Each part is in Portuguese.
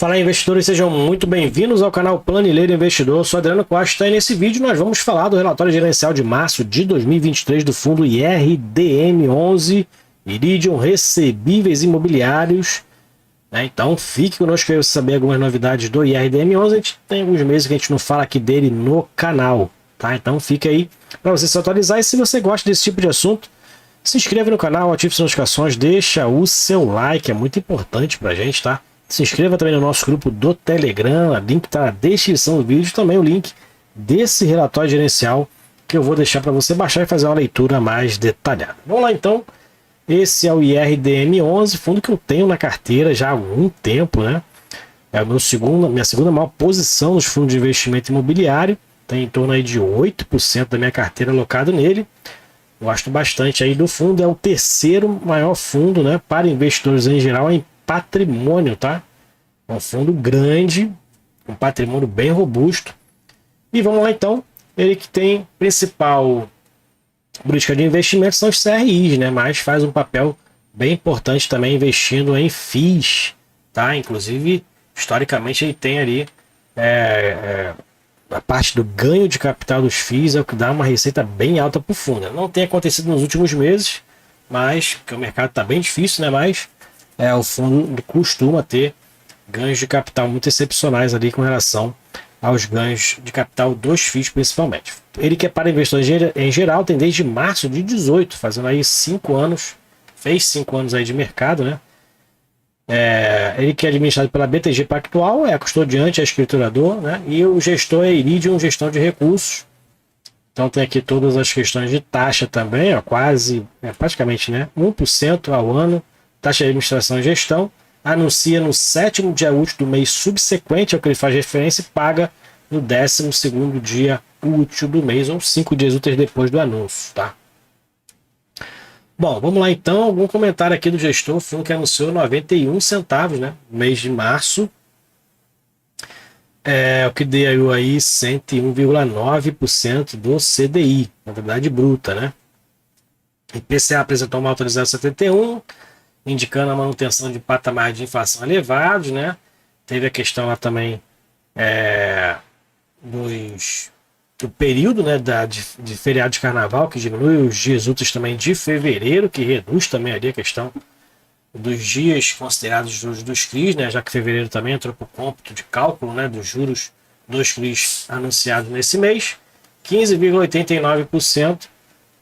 Fala aí, investidores, sejam muito bem-vindos ao canal Planileiro Investidor. Eu sou Adriano Costa e nesse vídeo nós vamos falar do relatório gerencial de março de 2023 do fundo IRDM11, Iridium Recebíveis Imobiliários. Então fique conosco para você saber algumas novidades do IRDM11. A gente tem alguns meses que a gente não fala aqui dele no canal, tá? Então fica aí para você se atualizar e se você gosta desse tipo de assunto, se inscreva no canal, ative as notificações, deixa o seu like, é muito importante para a gente, tá? Se inscreva também no nosso grupo do Telegram, o link está na descrição do vídeo, também o link desse relatório gerencial que eu vou deixar para você baixar e fazer uma leitura mais detalhada. Vamos lá então, esse é o IRDM11, fundo que eu tenho na carteira já há algum tempo, né? É a minha segunda maior posição nos fundos de investimento imobiliário, tem em torno aí de 8% da minha carteira alocado nele. Gosto bastante aí do fundo, é o terceiro maior fundo, né, para investidores em geral em patrimônio, tá? É um fundo grande, um patrimônio bem robusto. E vamos lá então, ele que tem principal política de investimento são os CRIs, né? Mas faz um papel bem importante também investindo em FIIs, tá? Inclusive, historicamente ele tem ali a parte do ganho de capital dos FIIs é o que dá uma receita bem alta para o fundo. Não tem acontecido nos últimos meses, mas porque o mercado está bem difícil, né? Mas o fundo costuma ter ganhos de capital muito excepcionais ali com relação aos ganhos de capital dos FIIs principalmente. Ele que é para investidores em geral, tem desde março de 18, fazendo aí 5 anos, fez 5 anos aí de mercado, né? Ele que é administrado pela BTG Pactual, é a custodiante, é escriturador, né? E o gestor é Iridium, gestão de recursos. Então tem aqui todas as questões de taxa também, ó, praticamente, né, 1% ao ano, taxa de administração e gestão, anuncia no 7º dia útil do mês subsequente ao que ele faz referência e paga no 12º dia útil do mês, ou 5 dias úteis depois do anúncio, tá? Bom, vamos lá então, algum comentário aqui do gestor, fundo que anunciou 91 centavos, né, no mês de março, o que deu aí 101,9% do CDI, na verdade bruta, né? IPCA apresentou uma autorização 71, indicando a manutenção de patamares de inflação elevados, né? Teve a questão lá também do período, né, de feriado de carnaval, que diminui os dias úteis também de fevereiro, que reduz também ali a questão dos dias considerados dos CRIs, né, já que fevereiro também entrou para o cômputo de cálculo, né, dos juros dos CRIs anunciados nesse mês. 15,89%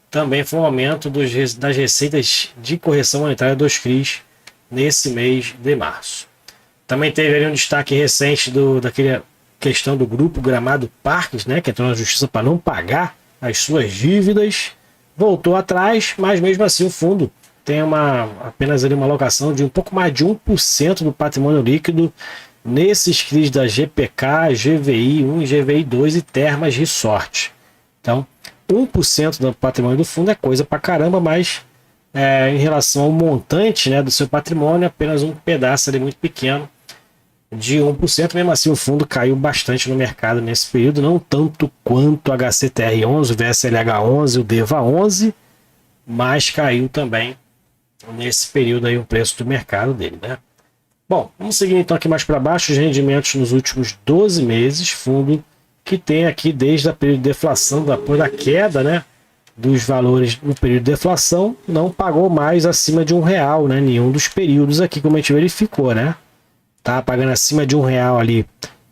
também foi um aumento das receitas de correção monetária dos CRIs nesse mês de março. Também teve ali um destaque recente daquela questão do grupo Gramado Parques, né, que entrou na justiça para não pagar as suas dívidas, voltou atrás, mas mesmo assim o fundo tem apenas ali uma alocação de um pouco mais de 1% do patrimônio líquido nesses CRIs da GPK, GVI 1, GVI 2 e Termas Resort. Então, 1% do patrimônio do fundo é coisa pra caramba, mas em relação ao montante, né, do seu patrimônio, apenas um pedaço ali muito pequeno de 1%. Mesmo assim, o fundo caiu bastante no mercado nesse período, não tanto quanto o HCTR11, o VSLH11, o DEVA11, mas caiu também nesse período aí o preço do mercado dele, né? Bom, vamos seguir então aqui mais para baixo, os rendimentos nos últimos 12 meses, fundo que tem aqui desde o período de deflação, depois da queda, né, dos valores no período de deflação, não pagou mais acima de R$1, né, nenhum dos períodos aqui, como a gente verificou, né? Tá pagando acima de R$1 ali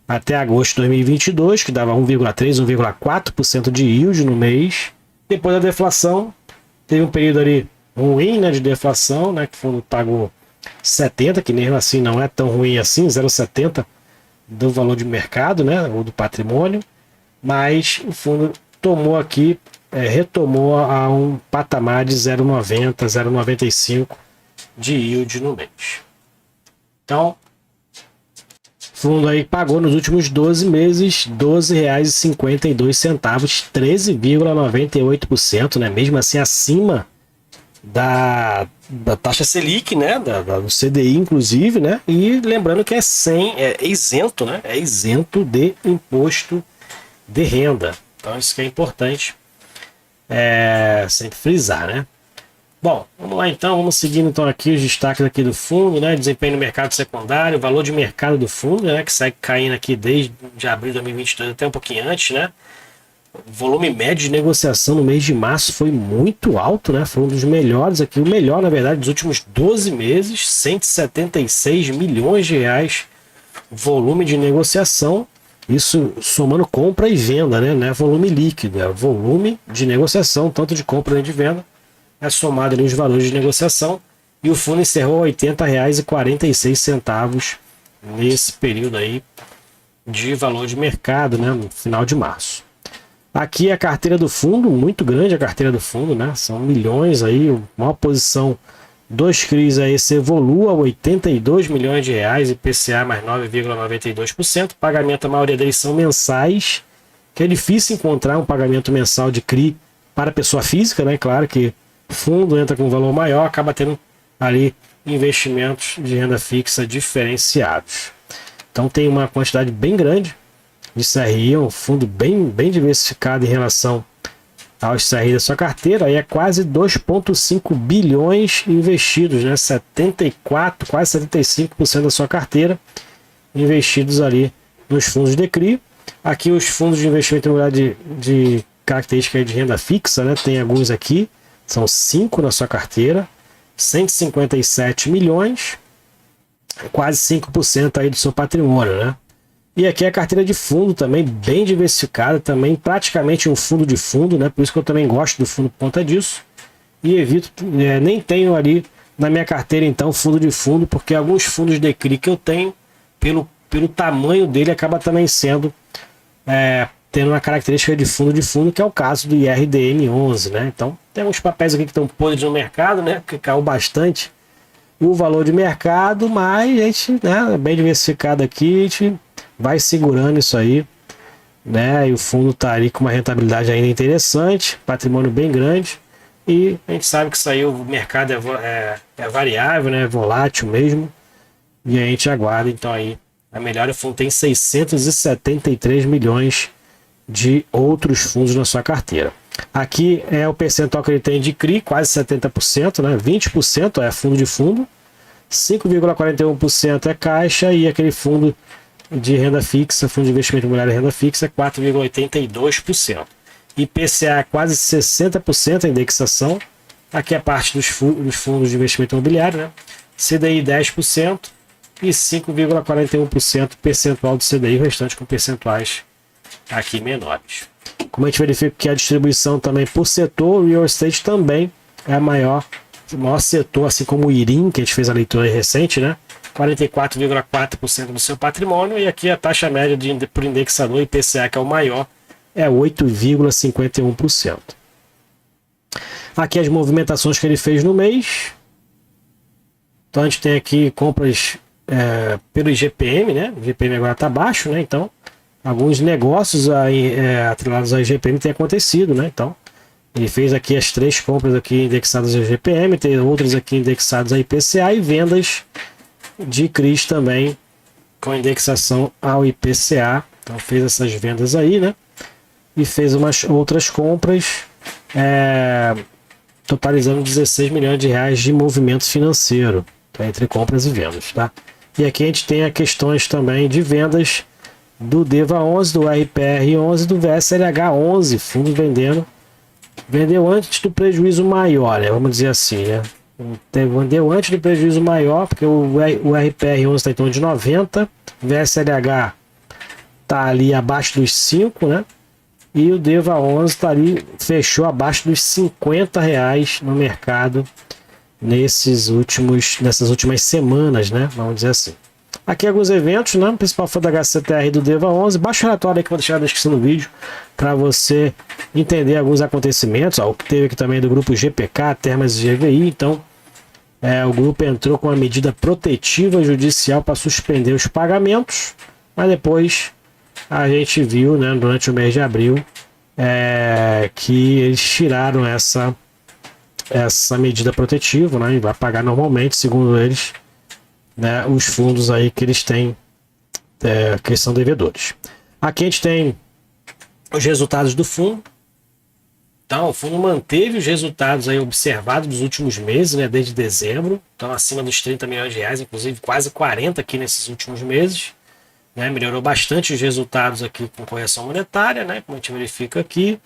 até agosto de 2022, que dava 1,3%, 1,4% de yield no mês. Depois da deflação, teve um período ali ruim, né, de deflação, né, que o fundo pagou 70, que mesmo assim não é tão ruim assim, 0,70 do valor de mercado, né, ou do patrimônio, mas o fundo tomou aqui, retomou a um patamar de 0,90, 0,95 de yield no mês. Então, o fundo aí pagou nos últimos 12 meses R$ 12,52, 13,98%, né, mesmo assim acima da taxa Selic, né, do CDI inclusive, né, e lembrando que é isento, né, é isento de imposto de renda. Então isso que é importante sempre frisar, né. Bom, vamos lá então, vamos seguindo então aqui os destaques aqui do fundo, né? Desempenho no mercado secundário, valor de mercado do fundo, né? Que segue caindo aqui desde abril de 2022 até um pouquinho antes, né? O volume médio de negociação no mês de março foi muito alto, né? Foi um dos melhores aqui, o melhor, na verdade, dos últimos 12 meses, 176 milhões de reais volume de negociação. Isso somando compra e venda, né? Não é volume líquido, é volume de negociação, tanto de compra e de venda. É somado ali os valores de negociação. E o fundo encerrou R$ 80,46 nesse período aí de valor de mercado, né? No final de março. Aqui a carteira do fundo, muito grande a carteira do fundo, né? São milhões aí, a maior posição dos CRIs aí se evolua a 82 milhões de reais, IPCA mais 9,92%. Pagamento, a maioria deles são mensais, que é difícil encontrar um pagamento mensal de CRI para pessoa física, né? Claro que fundo entra com um valor maior, acaba tendo ali investimentos de renda fixa diferenciados. Então tem uma quantidade bem grande de CRI, um fundo bem diversificado em relação aos CRI da sua carteira, aí é quase 2,5 bilhões investidos, né? 74, quase 75% da sua carteira investidos ali nos fundos de CRI. Aqui os fundos de investimento imobiliário de característica de renda fixa, né? Tem alguns aqui, são 5 na sua carteira, 157 milhões, quase 5% aí do seu patrimônio, né? E aqui a carteira de fundo também bem diversificada, também praticamente um fundo de fundo, né? Por isso que eu também gosto do fundo por conta disso. E evito, nem tenho ali na minha carteira então fundo de fundo, porque alguns fundos de CRI que eu tenho, pelo tamanho dele, acaba também sendo, tendo uma característica de fundo, que é o caso do IRDM11, né? Então tem uns papéis aqui que estão podres no mercado, né? Que caiu bastante o valor de mercado, mas a gente, né, é bem diversificado aqui, a gente vai segurando isso aí, né? E o fundo tá ali com uma rentabilidade ainda interessante, patrimônio bem grande, e a gente sabe que isso aí, o mercado é variável, né? É volátil mesmo, e a gente aguarda então aí a melhor. O fundo tem 673 milhões de outros fundos na sua carteira. Aqui é o percentual que ele tem de CRI, quase 70%, né? 20% é fundo de fundo, 5,41% é caixa, e aquele fundo de renda fixa, fundo de investimento imobiliário de renda fixa, 4,82%. IPCA quase 60% a indexação. Aqui é a parte dos fundos de investimento imobiliário, né? CDI 10% e 5,41% percentual do CDI, o restante com percentuais aqui menores. Como a gente verifica que a distribuição também por setor, o real estate também é o maior setor, assim como o IRIM, que a gente fez a leitura recente, né? 44,4% do seu patrimônio, e aqui a taxa média por indexador IPCA, que é o maior, é 8,51%. Aqui as movimentações que ele fez no mês. Então a gente tem aqui compras pelo IGPM, né? O IGPM agora está baixo, né? Então alguns negócios aí, atrelados ao IGPM têm acontecido, né? Então ele fez aqui as 3 compras aqui indexadas ao IGPM, tem outras aqui indexadas a IPCA, e vendas de CRIs também com indexação ao IPCA. Então fez essas vendas aí, né? E fez umas outras compras, totalizando 16 milhões de reais de movimento financeiro, tá? Entre compras e vendas, tá? E aqui a gente tem as questões também de vendas do DEVA11, do RPR11, do VSLH11, fundo vendeu antes do prejuízo maior, né? Vamos dizer assim, né? Vendeu antes do prejuízo maior, porque o RPR11 está em torno de 90, o VSLH está ali abaixo dos 5, né? E o DEVA11 está ali, fechou abaixo dos R$50 no mercado nessas últimas semanas, né? Vamos dizer assim. Aqui alguns eventos, né? O principal foi da HCTR do DEVA11. Baixa o relatório aí que eu vou deixar na descrição do vídeo para você entender alguns acontecimentos. O que teve aqui também do grupo GPK, Termas e GVI. Então, o grupo entrou com uma medida protetiva judicial para suspender os pagamentos, mas depois a gente viu, né, durante o mês de abril, que eles tiraram essa medida protetiva, né, e vai pagar normalmente, segundo eles, né, os fundos aí que eles têm, que são devedores. Aqui a gente tem os resultados do fundo. Então, o fundo manteve os resultados aí observados dos últimos meses, né, desde dezembro, então acima dos 30 milhões de reais, inclusive quase 40 aqui nesses últimos meses, né, melhorou bastante os resultados aqui com correção monetária, né, como a gente verifica aqui.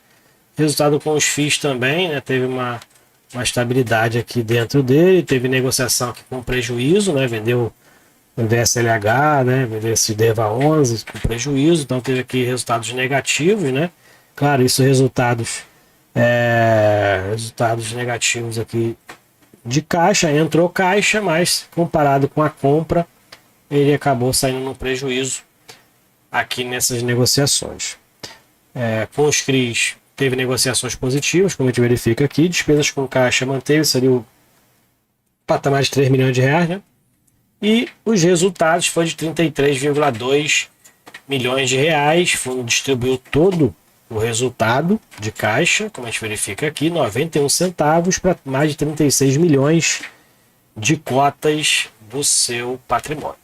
Resultado com os FIIs também, né, teve uma estabilidade aqui dentro dele, teve negociação aqui com prejuízo, né, vendeu o DSLH, né, vendeu esse DEVA 11 com prejuízo, então teve aqui resultados negativos, né, claro, isso resultados negativos aqui de caixa, entrou caixa, mas comparado com a compra, ele acabou saindo no prejuízo aqui nessas negociações. Com os CRIs, teve negociações positivas, como a gente verifica aqui, despesas com caixa manteve, seria o patamar de 3 milhões de reais, né? E os resultados foi de 33,2 milhões de reais, o fundo distribuiu todo o resultado de caixa, como a gente verifica aqui, 91 centavos para mais de 36 milhões de cotas do seu patrimônio.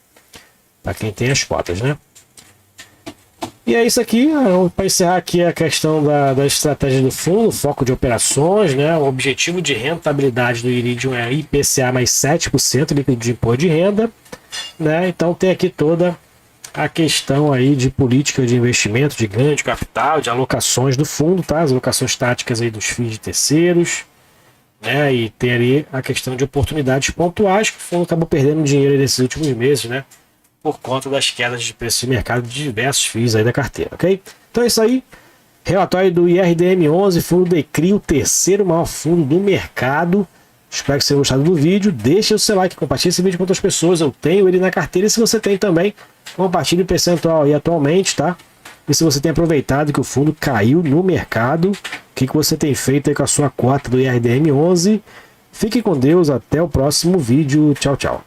Para quem tem as cotas, né? E é isso aqui, para encerrar aqui a questão da estratégia do fundo, foco de operações, né? O objetivo de rentabilidade do Iridium é IPCA mais 7% líquido de imposto de renda, né? Então tem aqui toda a questão aí de política de investimento, de ganho de capital, de alocações do fundo, tá? As alocações táticas aí dos FIIs de terceiros, né? E tem ali a questão de oportunidades pontuais, que o fundo acabou perdendo dinheiro nesses últimos meses, né? Por conta das quedas de preço de mercado de diversos FIIs aí da carteira, ok? Então é isso aí. Relatório do IRDM11, fundo DECRI, o terceiro maior fundo do mercado. Espero que você tenha gostado do vídeo. Deixa o seu like, compartilhe esse vídeo com outras pessoas. Eu tenho ele na carteira e se você tem também, compartilhe o percentual aí atualmente, tá? E se você tem aproveitado que o fundo caiu no mercado, o que você tem feito aí com a sua cota do IRDM11? Fique com Deus, até o próximo vídeo. Tchau, tchau.